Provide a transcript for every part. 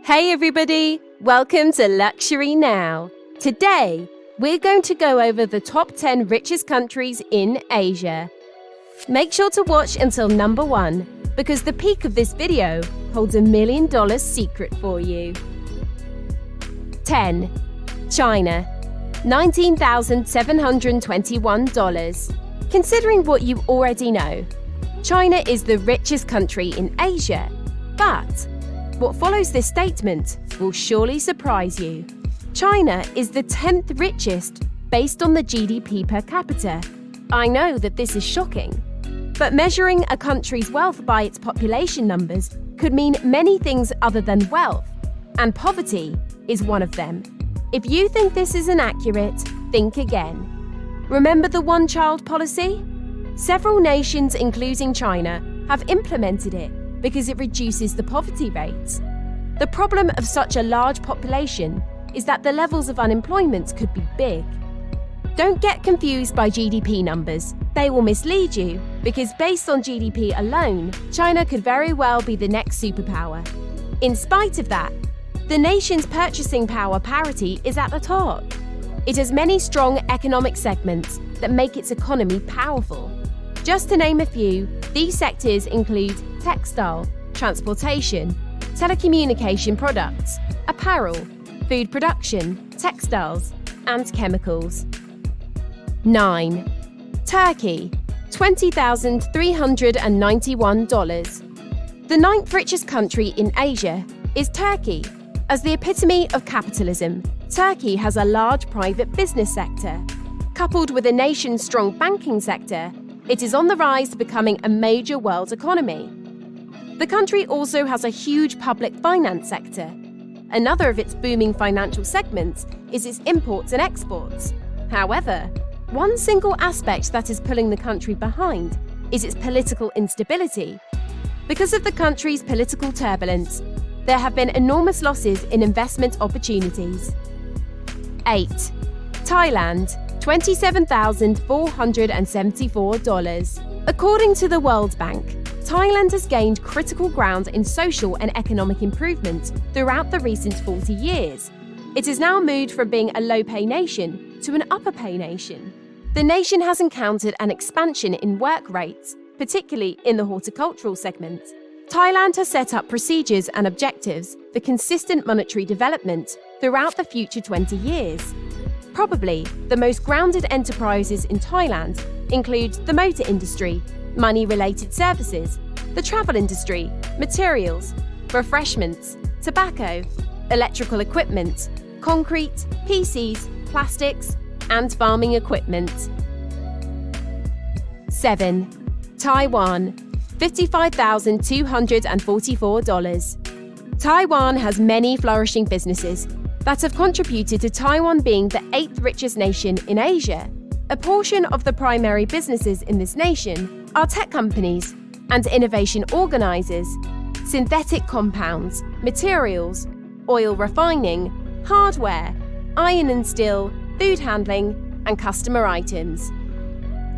Hey everybody, welcome to Luxury Now. Today, we're going to go over the top 10 richest countries in Asia. Make sure to watch until number 1, because the peak of this video holds $1 million secret for you. 10. China, $19,721. Considering what you already know, China is the richest country in Asia, but what follows this statement will surely surprise you. China is the 10th richest based on the GDP per capita. I know that this is shocking, but measuring a country's wealth by its population numbers could mean many things other than wealth, and poverty is one of them. If you think this is inaccurate, think again. Remember the one-child policy? Several nations, including China, have implemented it because it reduces the poverty rates. The problem of such a large population is that the levels of unemployment could be big. Don't get confused by GDP numbers. They will mislead you because based on GDP alone, China could very well be the next superpower. In spite of that, the nation's purchasing power parity is at the top. It has many strong economic segments that make its economy powerful. Just to name a few, these sectors include textile, transportation, telecommunication products, apparel, food production, textiles, and chemicals. 9. Turkey, $20,391. The 9th richest country in Asia is Turkey. As the epitome of capitalism, Turkey has a large private business sector. Coupled with a nation's strong banking sector, it is on the rise to becoming a major world economy. The country also has a huge public finance sector. Another of its booming financial segments is its imports and exports. However, one single aspect that is pulling the country behind is its political instability. Because of the country's political turbulence, there have been enormous losses in investment opportunities. 8. Thailand, $27,474. According to the World Bank, Thailand has gained critical ground in social and economic improvement throughout the recent 40 years. It has now moved from being a low-pay nation to an upper-pay nation. The nation has encountered an expansion in work rates, particularly in the horticultural segment. Thailand has set up procedures and objectives for consistent monetary development throughout the future 20 years. Probably the most grounded enterprises in Thailand include the motor industry, money-related services, the travel industry, materials, refreshments, tobacco, electrical equipment, concrete, PCs, plastics, and farming equipment. 7. Taiwan, $55,244. Taiwan has many flourishing businesses that have contributed to Taiwan being the 8th richest nation in Asia. A portion of the primary businesses in this nation are tech companies and innovation organizers, synthetic compounds, materials, oil refining, hardware, iron and steel, food handling, and customer items.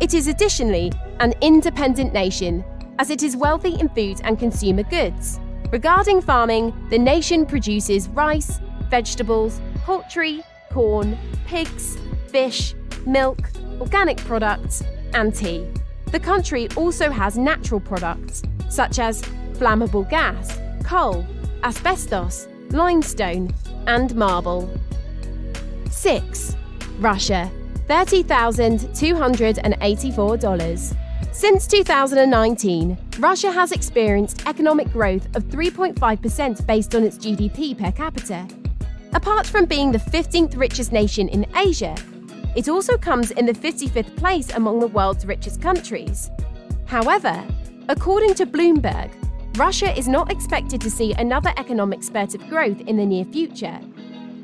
It is additionally an independent nation, as it is wealthy in food and consumer goods. Regarding farming, the nation produces rice, vegetables, poultry, corn, pigs, fish, milk, organic products, and tea. The country also has natural products such as flammable gas, coal, asbestos, limestone, and marble. 6. Russia, $30,284. Since 2019, Russia has experienced economic growth of 3.5% based on its GDP per capita. Apart from being the 15th richest nation in Asia, it also comes in the 55th place among the world's richest countries. However, according to Bloomberg, Russia is not expected to see another economic spurt of growth in the near future.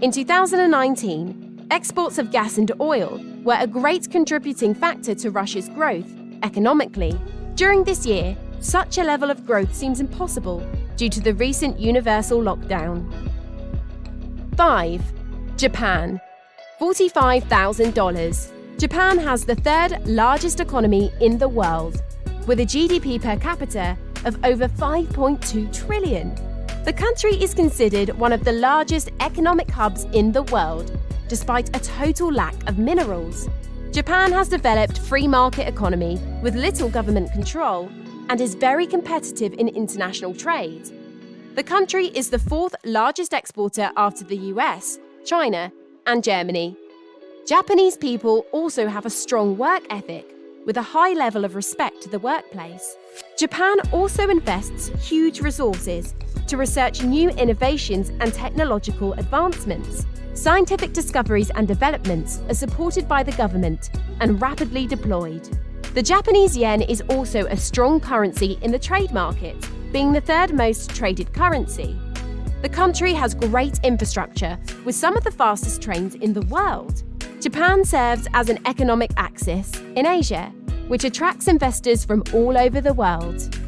In 2019, exports of gas and oil were a great contributing factor to Russia's growth economically. During this year, such a level of growth seems impossible due to the recent universal lockdown. 5. Japan, $45,000. Japan has the 3rd largest economy in the world, with a GDP per capita of over 5.2 trillion. The country is considered one of the largest economic hubs in the world, despite a total lack of minerals. Japan has developed free market economy with little government control and is very competitive in international trade. The country is the fourth largest exporter after the US, China, and Germany. Japanese people also have a strong work ethic with a high level of respect to the workplace. Japan also invests huge resources to research new innovations and technological advancements. Scientific discoveries and developments are supported by the government and rapidly deployed. The Japanese yen is also a strong currency in the trade market, being the third most traded currency. The country has great infrastructure with some of the fastest trains in the world. Japan serves as an economic axis in Asia, which attracts investors from all over the world.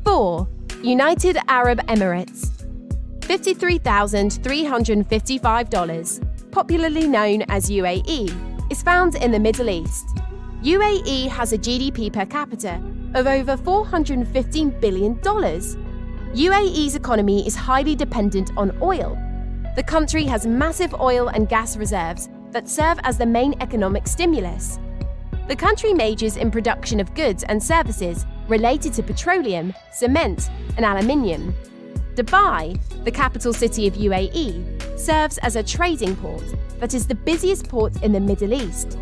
4. United Arab Emirates. $53,355, popularly known as UAE, is found in the Middle East. UAE has a GDP per capita of over $415 billion. UAE's economy is highly dependent on oil. The country has massive oil and gas reserves that serve as the main economic stimulus. The country majors in production of goods and services related to petroleum, cement, and aluminium. Dubai, the capital city of UAE, serves as a trading port that is the busiest port in the Middle East.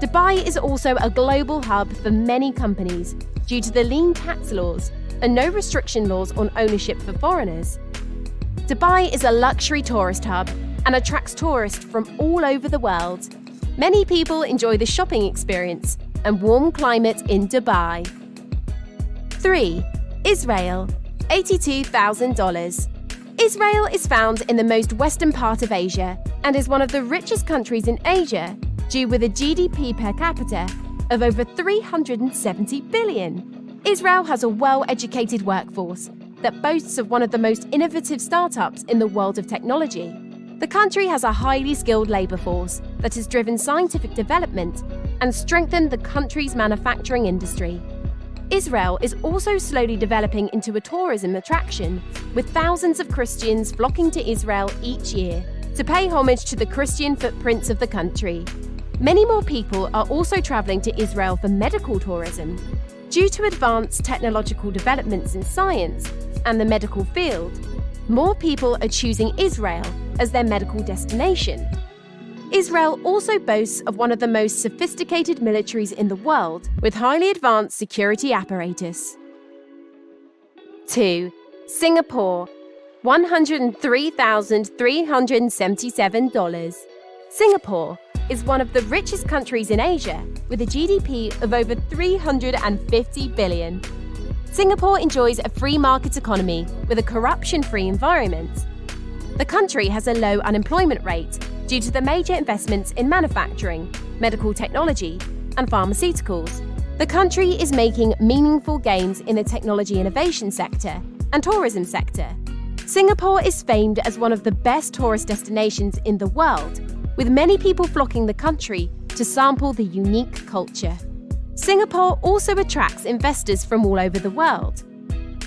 Dubai is also a global hub for many companies due to the lean tax laws and no restriction laws on ownership for foreigners. Dubai is a luxury tourist hub and attracts tourists from all over the world. Many people enjoy the shopping experience and warm climate in Dubai. 3. Israel, $82,000. Israel is found in the most western part of Asia and is one of the richest countries in Asia, due with a GDP per capita of over $370 billion. Israel has a well-educated workforce that boasts of one of the most innovative startups in the world of technology. The country has a highly skilled labor force that has driven scientific development and strengthened the country's manufacturing industry. Israel is also slowly developing into a tourism attraction, with thousands of Christians flocking to Israel each year to pay homage to the Christian footprints of the country. Many more people are also traveling to Israel for medical tourism. Due to advanced technological developments in science and the medical field, more people are choosing Israel as their medical destination. Israel also boasts of one of the most sophisticated militaries in the world, with highly advanced security apparatus. 2. Singapore, $103,377. Singapore is one of the richest countries in Asia, with a GDP of over $350 billion. Singapore enjoys a free market economy with a corruption-free environment. The country has a low unemployment rate due to the major investments in manufacturing, medical technology, and pharmaceuticals. The country is making meaningful gains in the technology innovation sector and tourism sector. Singapore is famed as one of the best tourist destinations in the world, with many people flocking the country to sample the unique culture. Singapore also attracts investors from all over the world.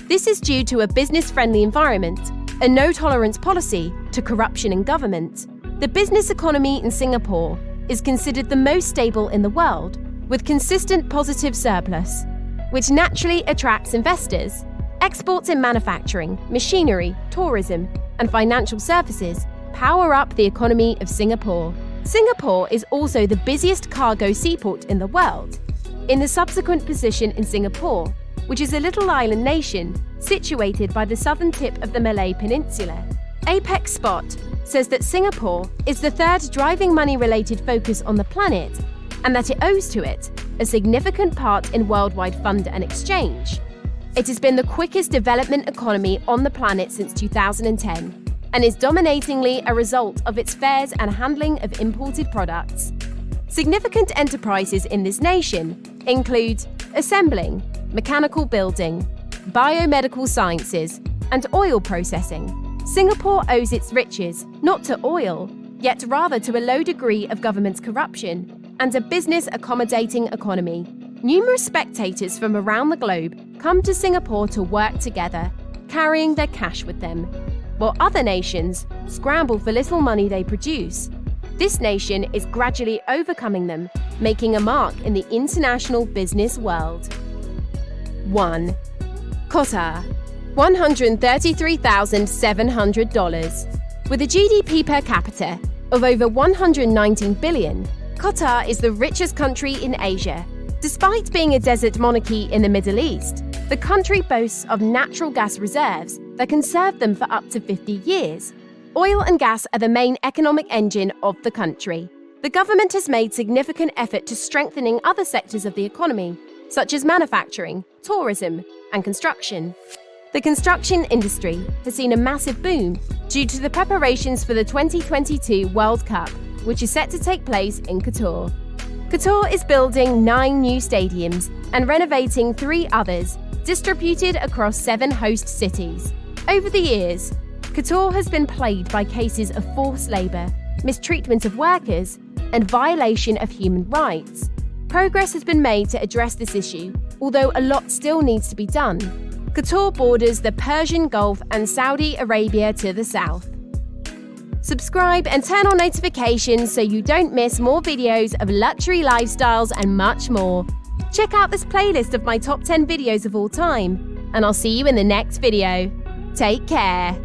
This is due to a business-friendly environment, a no-tolerance policy to corruption in government. The business economy in Singapore is considered the most stable in the world, with consistent positive surplus, which naturally attracts investors. Exports in manufacturing, machinery, tourism, and financial services power up the economy of Singapore. Singapore is also the busiest cargo seaport in the world. In the subsequent position in Singapore, which is a little island nation situated by the southern tip of the Malay Peninsula, Apex Spot says that Singapore is the third driving money-related focus on the planet and that it owes to it a significant part in worldwide fund and exchange. It has been the quickest development economy on the planet since 2010 and is dominatingly a result of its fares and handling of imported products. Significant enterprises in this nation include assembling, mechanical building, biomedical sciences, and oil processing. Singapore owes its riches not to oil, yet rather to a low degree of government corruption and a business-accommodating economy. Numerous spectators from around the globe come to Singapore to work together, carrying their cash with them. while other nations scramble for little money they produce. This nation is gradually overcoming them, making a mark in the international business world. 1. Qatar, $133,700. With a GDP per capita of over 119 billion, Qatar is the richest country in Asia. Despite being a desert monarchy in the Middle East, the country boasts of natural gas reserves that can serve them for up to 50 years. Oil and gas are the main economic engine of the country. The government has made significant effort to strengthening other sectors of the economy, such as manufacturing, tourism, and construction. The construction industry has seen a massive boom due to the preparations for the 2022 World Cup, which is set to take place in Qatar. Qatar is building 9 new stadiums and renovating 3 others, distributed across 7 host cities. Over the years, Qatar has been plagued by cases of forced labour, mistreatment of workers, and violation of human rights. Progress has been made to address this issue, although a lot still needs to be done. Qatar borders the Persian Gulf and Saudi Arabia to the south. Subscribe and turn on notifications so you don't miss more videos of luxury lifestyles and much more. Check out this playlist of my top 10 videos of all time, and I'll see you in the next video. Take care.